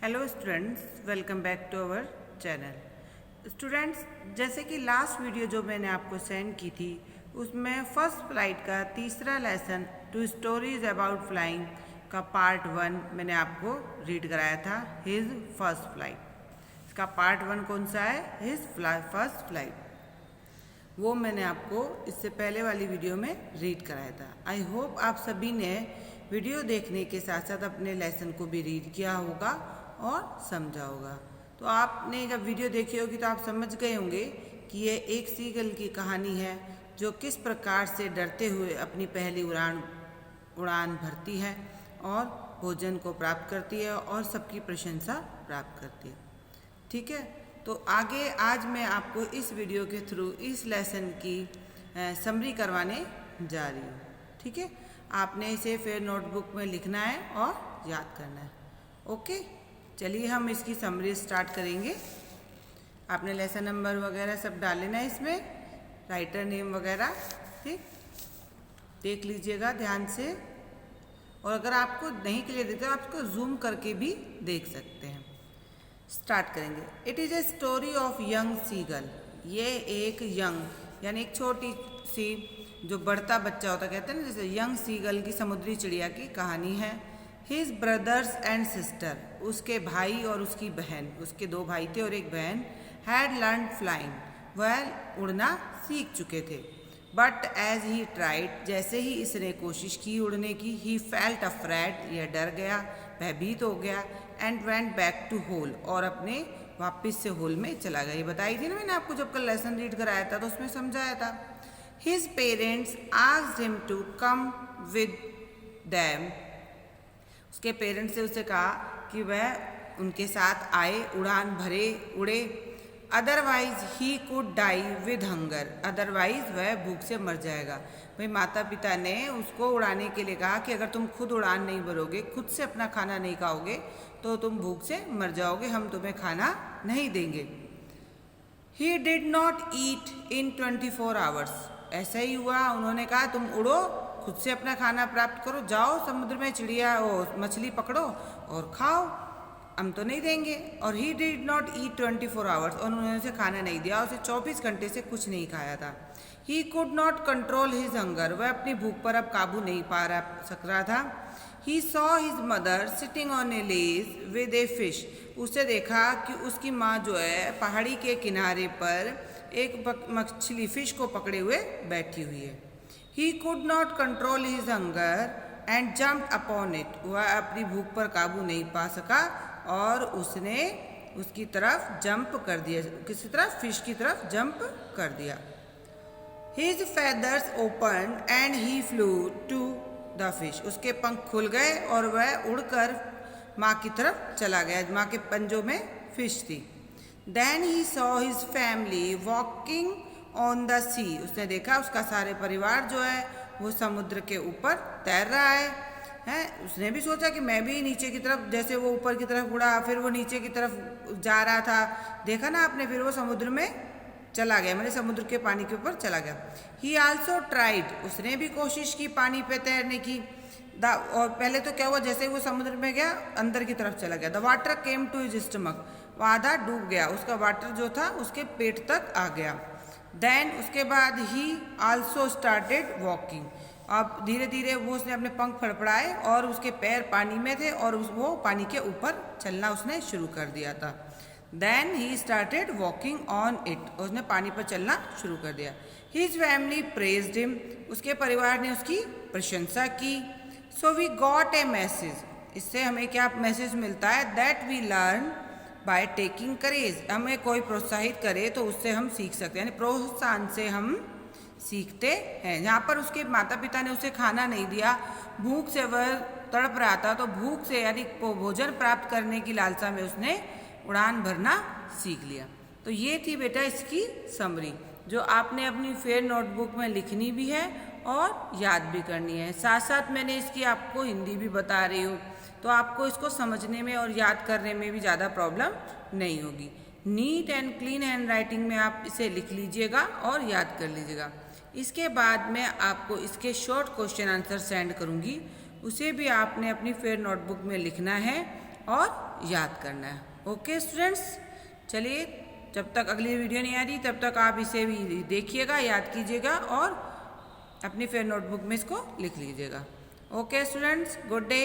Hello students, welcome back to our channel. Students, जैसे कि last video जो मैंने आपको सेंड की थी उसमें फर्स्ट फ्लाइट का तीसरा lesson two stories about flying का पार्ट 1 मैंने आपको रीड कराया था, हिज फर्स्ट फ्लाइट। इसका पार्ट 1 कौन सा है? His first flight. वो मैंने आपको इससे पहले वाली वीडियो में रीड कराया था। आई होप आप सभी ने वीडियो देखने के साथ साथ अपने लेसन को भी रीड किया होगा और समझा होगा। तो आपने जब वीडियो देखी होगी तो आप समझ गए होंगे कि ये एक सीगल की कहानी है जो किस प्रकार से डरते हुए अपनी पहली उड़ान भरती है और भोजन को प्राप्त करती है और सबकी प्रशंसा प्राप्त करती है। ठीक है, तो आगे आज मैं आपको इस वीडियो के थ्रू इस लेसन की समरी करवाने जा रही हूँ। ठीक है, आपने इसे फिर नोटबुक में लिखना है और याद करना है। ओके, चलिए हम इसकी समरी स्टार्ट करेंगे। आपने लेसन नंबर वगैरह सब डाल लेना है इसमें, राइटर नेम वगैरह। ठीक, देख लीजिएगा ध्यान से, और अगर आपको नहीं क्लियर दिखता तो आप इसको जूम करके भी देख सकते हैं। स्टार्ट करेंगे। It is a story of young seagull. ये एक यंग यानी एक छोटी सी जो बढ़ता बच्चा होता कहते हैं ना, जैसे यंग सीगल की, समुद्री चिड़िया की कहानी है। हिज ब्रदर्स एंड सिस्टर, उसके भाई और उसकी बहन, उसके 2 भाई थे और एक बहन, हैड लर्न फ्लाइंग, वह उड़ना सीख चुके थे। बट एज ही ट्राइड, जैसे ही इसने कोशिश की उड़ने की, ही फेल्ट अफ्रेड, यह डर गया, भयभीत हो गया, and went back to hole, और अपने वापस से होल में चला गया। ये बताई थी ना मैंने आपको जब कल लेसन रीड कराया था तो उसमें समझाया था। His parents asked him to come with them, उसके पेरेंट्स से उसे कहा कि वह उनके साथ आए, उड़ान भरे, उड़े। Otherwise he could die with hunger, otherwise वह भूख से मर जाएगा। भाई माता पिता ने उसको उड़ाने के लिए कहा कि अगर तुम खुद उड़ान नहीं भरोगे, खुद से अपना खाना नहीं खाओगे तो तुम भूख से मर जाओगे, हम तुम्हें खाना नहीं देंगे। He did not eat in 24 hours, ऐसा ही हुआ। उन्होंने कहा तुम उड़ो, खुद से अपना खाना प्राप्त करो, जाओ समुद्र में चिड़िया मछली पकड़ो और खाओ, हम तो नहीं देंगे। और he did not eat 24 hours, और उन्होंने उसे खाना नहीं दिया, उसे 24 घंटे से कुछ नहीं खाया था। He could not control his hunger, वह अपनी भूख पर अब काबू नहीं सक रहा था। He saw his mother sitting on a ledge with a fish, उसे देखा कि उसकी माँ जो है पहाड़ी के किनारे पर एक मछली, फिश को पकड़े हुए बैठी हुई है। He could not control his hunger and jumped upon it, वह अपनी भूख पर काबू नहीं पा सका और उसने उसकी तरफ जंप कर दिया, किसी तरफ, फिश की तरफ जंप कर दिया। His feathers open and he flew to the fish, उसके पंख खुल गए और वह उड़कर माँ की तरफ चला गया, माँ के पंजों में फिश थी। Then he saw his family walking on the sea, उसने देखा उसका सारे परिवार जो है वो समुद्र के ऊपर तैर रहा है। उसने भी सोचा कि मैं भी नीचे की तरफ, जैसे वो ऊपर की तरफ उड़ा फिर वो नीचे की तरफ जा रहा था, देखा ना आपने, फिर वो समुद्र में चला गया, मैंने समुद्र के पानी के ऊपर चला गया। ही आल्सो ट्राइड, उसने भी कोशिश की पानी पे तैरने की। और पहले तो क्या हुआ, जैसे वो समुद्र में गया अंदर की तरफ चला गया। The water came to his stomach, वो आधा डूब गया, उसका वाटर जो था उसके पेट तक आ गया। देन उसके बाद ही आल्सो स्टार्टेड वॉकिंग, अब धीरे धीरे वो उसने अपने पंख फड़फड़ाए और उसके पैर पानी में थे और वो पानी के ऊपर चलना उसने शुरू कर दिया था। Then he started walking on it, उसने पानी पर चलना शुरू कर दिया। हिज फैमिली प्रेज्ड हिम, उसके परिवार ने उसकी प्रशंसा की। So we got a message, इससे हमें क्या मैसेज मिलता है? That we learn by taking courage, हमें कोई प्रोत्साहित करे तो उससे हम सीख सकते हैं, यानी प्रोत्साहन से हम सीखते हैं। यहाँ पर उसके माता पिता ने उसे खाना नहीं दिया, भूख से वह तड़प रहा था, तो भूख से यानी भोजन प्राप्त करने की लालसा में उसने उड़ान भरना सीख लिया। तो ये थी बेटा इसकी समरी, जो आपने अपनी फेयर नोटबुक में लिखनी भी है और याद भी करनी है। साथ साथ मैंने इसकी आपको हिंदी भी बता रही हूँ, तो आपको इसको समझने में और याद करने में भी ज़्यादा प्रॉब्लम नहीं होगी। Neat and clean hand writing में आप इसे लिख लीजिएगा और याद कर लीजिएगा। इसके बाद मैं आपको इसके शॉर्ट क्वेश्चन आंसर सेंड करूँगी, उसे भी आपने अपनी फेयर नोटबुक में लिखना है और याद करना है। ओके स्टूडेंट्स, चलिए जब तक अगली वीडियो नहीं आ रही तब तक आप इसे भी देखिएगा, याद कीजिएगा और अपनी फिर नोटबुक में इसको लिख लीजिएगा। Okay students, good day.